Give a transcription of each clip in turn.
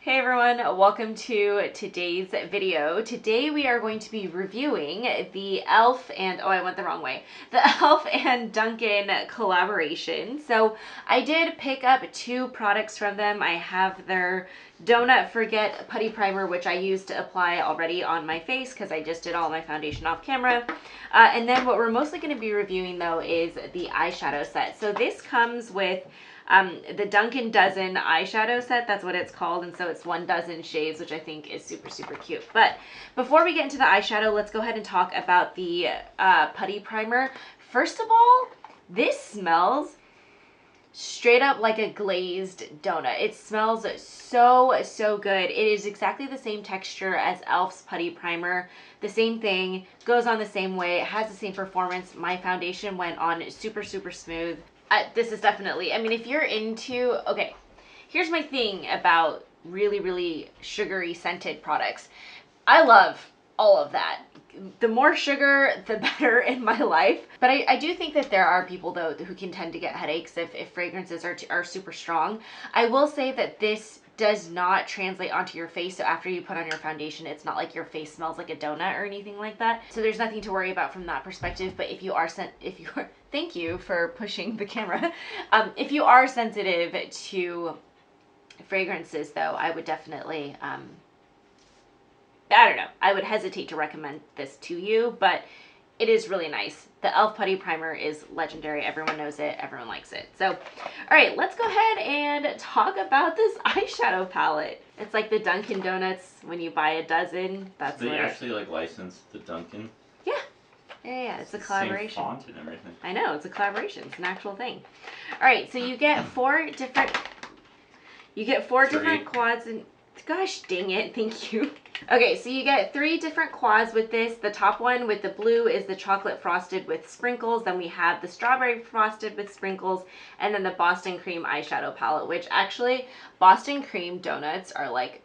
Hey everyone, welcome to today's video. Today we are going to be reviewing the e.l.f. and, oh I went the wrong way, the e.l.f. and Dunkin collaboration. So I did pick up two products from them. I have their Donut Forget Putty Primer, which I used to apply already on my face because I just did all my foundation off camera. And then what we're mostly going to be reviewing though is the eyeshadow set. So this comes with the Dunkin Dozen eyeshadow set, that's what it's called, and so it's 12 shades, which I think is super, super cute. But before we get into the eyeshadow, let's go ahead and talk about the Putty Primer. First of all, this smells straight up like a glazed donut. It smells so, so good. It is exactly the same texture as e.l.f.'s Putty Primer. The same thing, goes on the same way, it has the same performance. My foundation went on super, super smooth. This is definitely, I mean, if you're into, okay, here's my thing about really, really sugary scented products. I love all of that. The more sugar, the better in my life. But I do think that there are people though who can tend to get headaches if fragrances are super strong. I will say that this does not translate onto your face. So after you put on your foundation, it's not like your face smells like a donut or anything like that. So there's nothing to worry about from that perspective. But if you are thank you for pushing the camera. If you are sensitive to fragrances though, I would definitely, I don't know, I would hesitate to recommend this to you, but it is really nice. The e.l.f. Putty Primer is legendary. Everyone knows it. Everyone likes it. So, all right, let's go ahead and talk about this eyeshadow palette. It's like the Dunkin' Donuts when you buy a dozen. That's they actually like licensed the Dunkin'. Yeah. Yeah, it's a collaboration. Same font and everything. I know, it's a collaboration. It's an actual thing. All right, so you get four different quads and gosh dang it, thank you. Okay, so you get 3 different quads with this. The top one with the blue is the chocolate frosted with sprinkles. Then we have the strawberry frosted with sprinkles, and then the Boston cream eyeshadow palette, which actually Boston cream donuts are like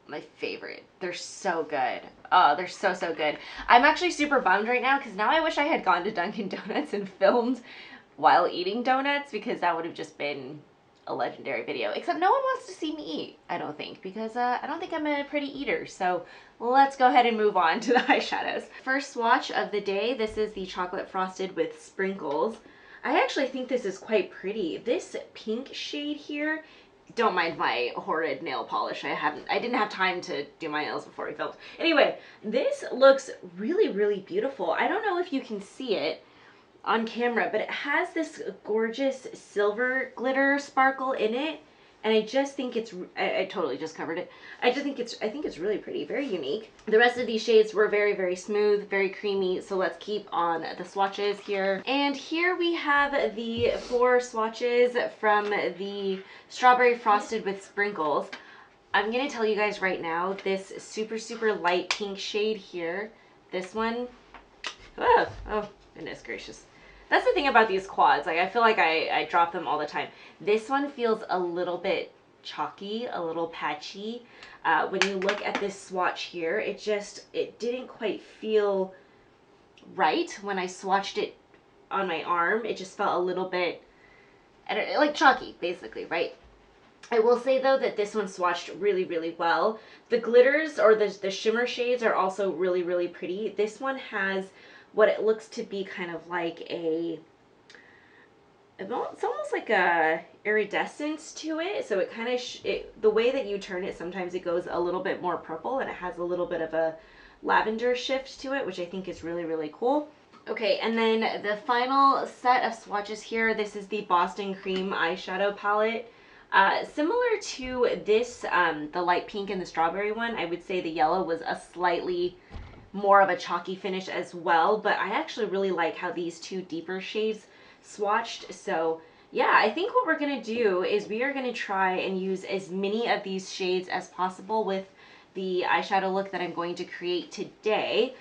my favorite. They're so good. Oh, they're so, so good. I'm actually super bummed right now because now I wish I had gone to Dunkin' Donuts and filmed while eating donuts, because that would have just been a legendary video. Except no one wants to see me eat, I don't think, because I don't think I'm a pretty eater. So let's go ahead and move on to the eyeshadows. First swatch of the day, this is the chocolate frosted with sprinkles. I actually think this is quite pretty. This pink shade here, don't mind my horrid nail polish. I didn't have time to do my nails before we filmed. Anyway, this looks really, really beautiful. I don't know if you can see it on camera, but it has this gorgeous silver glitter sparkle in it, and I just think it's, I totally just covered it. I think it's really pretty, very unique. The rest of these shades were very, very smooth, very creamy, so let's keep on the swatches here. And here we have the 4 swatches from the strawberry frosted with sprinkles. I'm gonna tell you guys right now, this super, super light pink shade here, this one, oh goodness gracious. That's the thing about these quads. Like, I feel like I drop them all the time. This one feels a little bit chalky, a little patchy. When you look at this swatch here, it didn't quite feel right when I swatched it on my arm. It just felt a little bit, like chalky, basically, right? I will say though that this one swatched really, really well. The glitters or the shimmer shades are also really, really pretty. This one has what it looks to be kind of like it's almost like a iridescence to it. So it kind of, the way that you turn it, sometimes it goes a little bit more purple and it has a little bit of a lavender shift to it, which I think is really, really cool. Okay, and then the final set of swatches here, this is the Boston Cream eyeshadow palette. Similar to this, the light pink and the strawberry one, I would say the yellow was a slightly more of a chalky finish as well, but I actually really like how these 2 deeper shades swatched. So yeah, I think what we're gonna do is we are gonna try and use as many of these shades as possible with the eyeshadow look that I'm going to create today.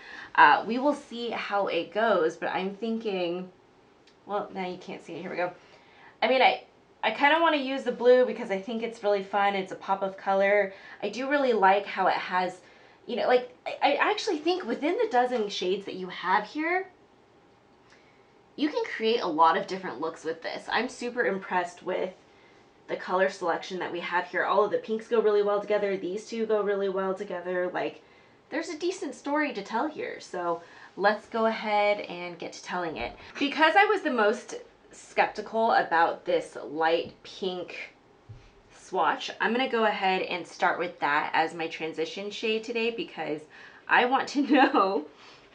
We will see how it goes, but I'm thinking, well, now you can't see it, here we go. I mean, I kind of want to use the blue because I think it's really fun. It's a pop of color. I do really like how it has, you know, like, I actually think within the dozen shades that you have here, you can create a lot of different looks with this. I'm super impressed with the color selection that we have here. All of the pinks go really well together. These two go really well together. Like, there's a decent story to tell here. So let's go ahead and get to telling it. Because I was the most skeptical about this light pink swatch, I'm gonna go ahead and start with that as my transition shade today, because I want to know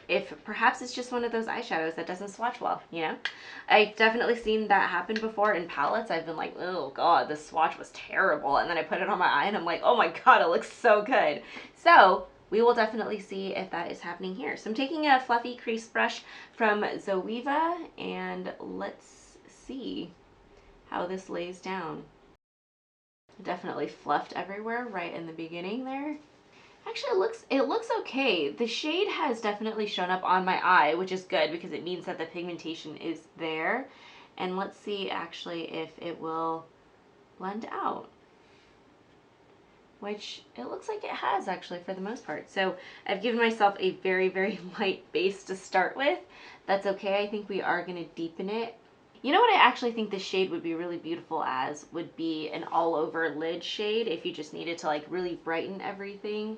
if perhaps it's just one of those eyeshadows that doesn't swatch well, you know? I've definitely seen that happen before in palettes. I've been like, oh god, this swatch was terrible, and then I put it on my eye and I'm like, oh my god, it looks so good. So we will definitely see if that is happening here. So I'm taking a fluffy crease brush from Zoeva, and let's see how this lays down. Definitely fluffed everywhere right in the beginning there. Actually, it looks okay. The shade has definitely shown up on my eye, which is good because it means that the pigmentation is there. And let's see actually if it will blend out, which it looks like it has actually for the most part. So I've given myself a very, very light base to start with. That's okay. I think we are going to deepen it. You know what I actually think this shade would be really beautiful as would be an all over lid shade if you just needed to like really brighten everything.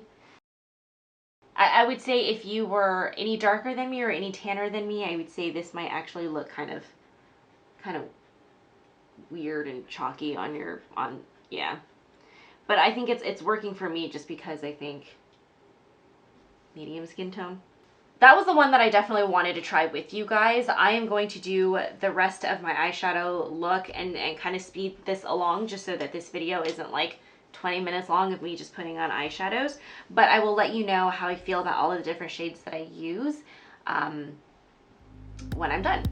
I would say if you were any darker than me or any tanner than me, I would say this might actually look kind of weird and chalky on yeah. But I think it's working for me just because I think medium skin tone. That was the one that I definitely wanted to try with you guys. I am going to do the rest of my eyeshadow look and kind of speed this along just so that this video isn't like 20 minutes long of me just putting on eyeshadows. But I will let you know how I feel about all of the different shades that I use when I'm done.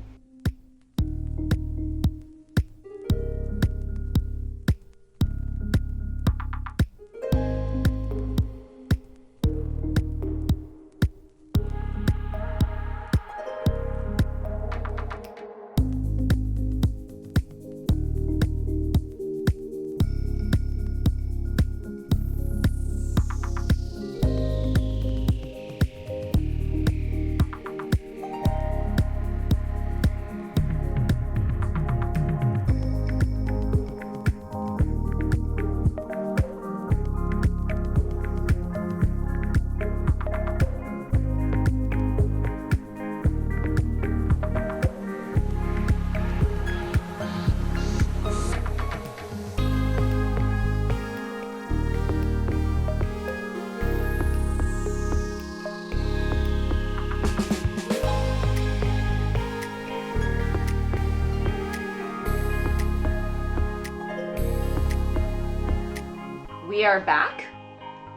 We are back,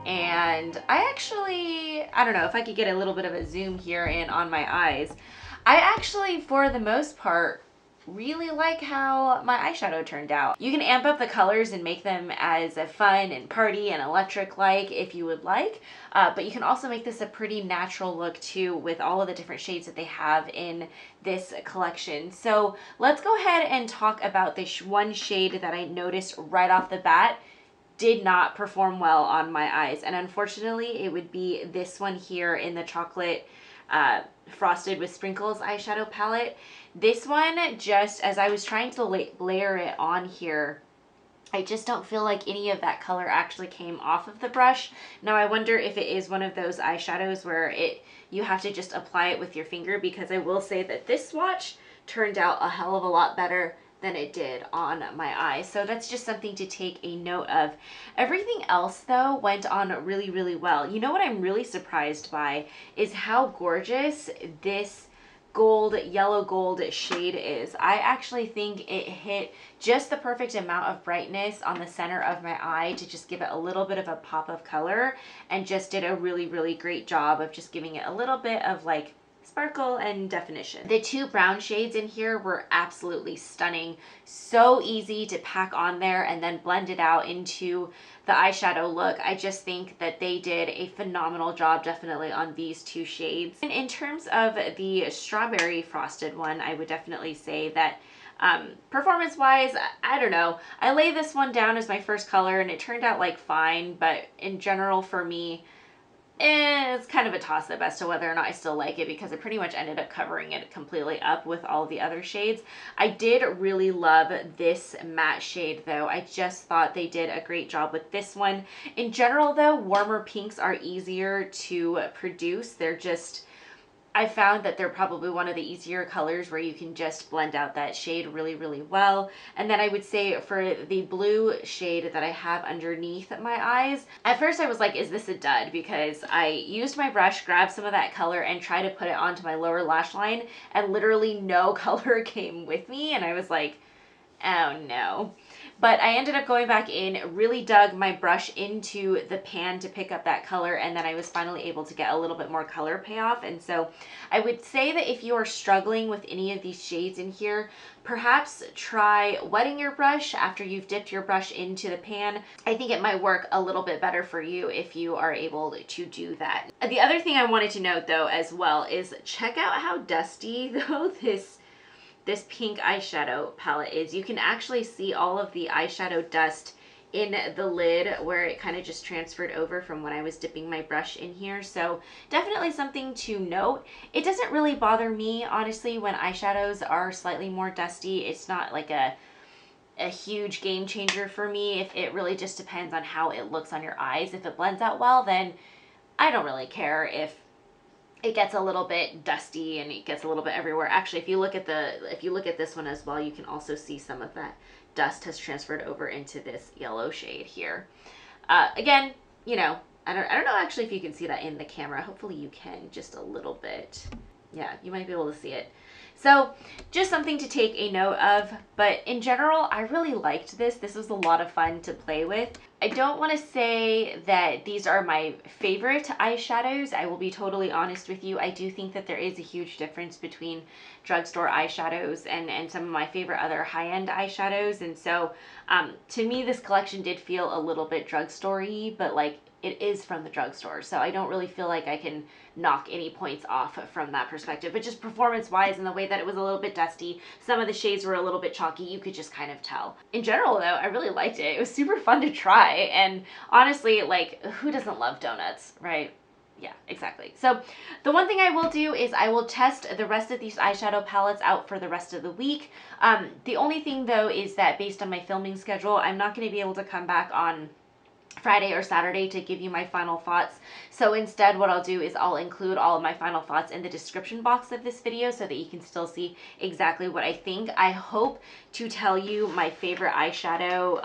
and I don't know if I could get a little bit of a zoom here in on my eyes. I actually, for the most part, really like how my eyeshadow turned out. You can amp up the colors and make them as fun and party and electric like if you would like, but you can also make this a pretty natural look too with all of the different shades that they have in this collection. So let's go ahead and talk about this one shade that I noticed right off the bat did not perform well on my eyes, and unfortunately it would be this one here in the chocolate frosted with sprinkles eyeshadow palette. This one, just as I was trying to layer it on here, I just don't feel like any of that color actually came off of the brush. Now I wonder if it is one of those eyeshadows where you have to just apply it with your finger, because I will say that this swatch turned out a hell of a lot better than it did on my eyes. So that's just something to take a note of. Everything else though went on really, really well. You know what I'm really surprised by is how gorgeous this yellow gold shade is. I actually think it hit just the perfect amount of brightness on the center of my eye to just give it a little bit of a pop of color, and just did a really, really great job of just giving it a little bit of like sparkle and definition. The two brown shades in here were absolutely stunning. So easy to pack on there and then blend it out into the eyeshadow look. I just think that they did a phenomenal job definitely on these two shades. And in terms of the strawberry frosted one, I would definitely say that performance wise, I don't know. I lay this one down as my first color and it turned out like fine, but in general for me, it's kind of a toss-up as to whether or not I still like it, because I pretty much ended up covering it completely up with all the other shades. I did really love this matte shade though. I just thought they did a great job with this one. In general though, warmer pinks are easier to produce. They're just, I found that they're probably one of the easier colors where you can just blend out that shade really, really well. And then I would say for the blue shade that I have underneath my eyes, at first I was like, is this a dud? Because I used my brush, grabbed some of that color and tried to put it onto my lower lash line, and literally no color came with me. And I was like, oh no. But I ended up going back in, really dug my brush into the pan to pick up that color, and then I was finally able to get a little bit more color payoff. And so I would say that if you are struggling with any of these shades in here, perhaps try wetting your brush after you've dipped your brush into the pan. I think it might work a little bit better for you if you are able to do that. The other thing I wanted to note though as well is check out how dusty though this pink eyeshadow palette is. You can actually see all of the eyeshadow dust in the lid where it kind of just transferred over from when I was dipping my brush in here. So definitely something to note. It doesn't really bother me, honestly, when eyeshadows are slightly more dusty. It's not like a huge game changer for me. If it really just depends on how it looks on your eyes. If it blends out well, then I don't really care if it gets a little bit dusty and it gets a little bit everywhere. Actually, if you look at this one as well, you can also see some of that dust has transferred over into this yellow shade here. Again, you know, I don't know actually if you can see that in the camera. Hopefully you can, just a little bit. Yeah, you might be able to see it. So just something to take a note of, but in general, I really liked this. This was a lot of fun to play with. I don't want to say that these are my favorite eyeshadows. I will be totally honest with you. I do think that there is a huge difference between drugstore eyeshadows and some of my favorite other high-end eyeshadows. And so to me, this collection did feel a little bit drugstore-y, but like it is from the drugstore. So I don't really feel like I can knock any points off from that perspective. But just performance-wise and the way that it was a little bit dusty, some of the shades were a little bit chalky, you could just kind of tell. In general though, I really liked it. It was super fun to try. And honestly, like, who doesn't love donuts, right? Yeah, exactly. So the one thing I will do is I will test the rest of these eyeshadow palettes out for the rest of the week. The only thing though is that based on my filming schedule, I'm not going to be able to come back on Friday or Saturday to give you my final thoughts. So instead what I'll do is I'll include all of my final thoughts in the description box of this video so that you can still see exactly what I think. I hope to tell you my favorite eyeshadow,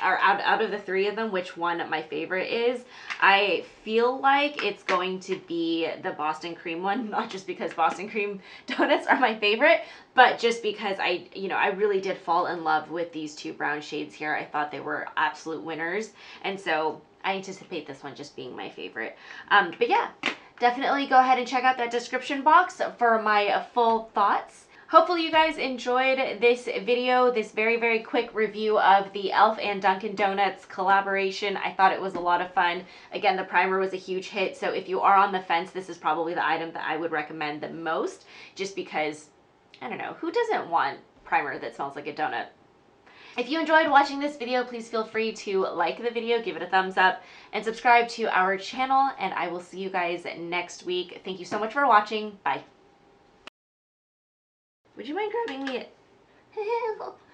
or out of the three of them, which one my favorite is. I feel like it's going to be the Boston cream one, not just because Boston cream donuts are my favorite, but just because I really did fall in love with these two brown shades here. I thought they were absolute winners. And so I anticipate this one just being my favorite. But yeah, definitely go ahead and check out that description box for my full thoughts. Hopefully you guys enjoyed this video, this very, very quick review of the e.l.f. and Dunkin' Donuts collaboration. I thought it was a lot of fun. Again, the primer was a huge hit, so if you are on the fence, this is probably the item that I would recommend the most, just because, I don't know, who doesn't want primer that smells like a donut? If you enjoyed watching this video, please feel free to like the video, give it a thumbs up, and subscribe to our channel, and I will see you guys next week. Thank you so much for watching. Bye. Would you mind grabbing me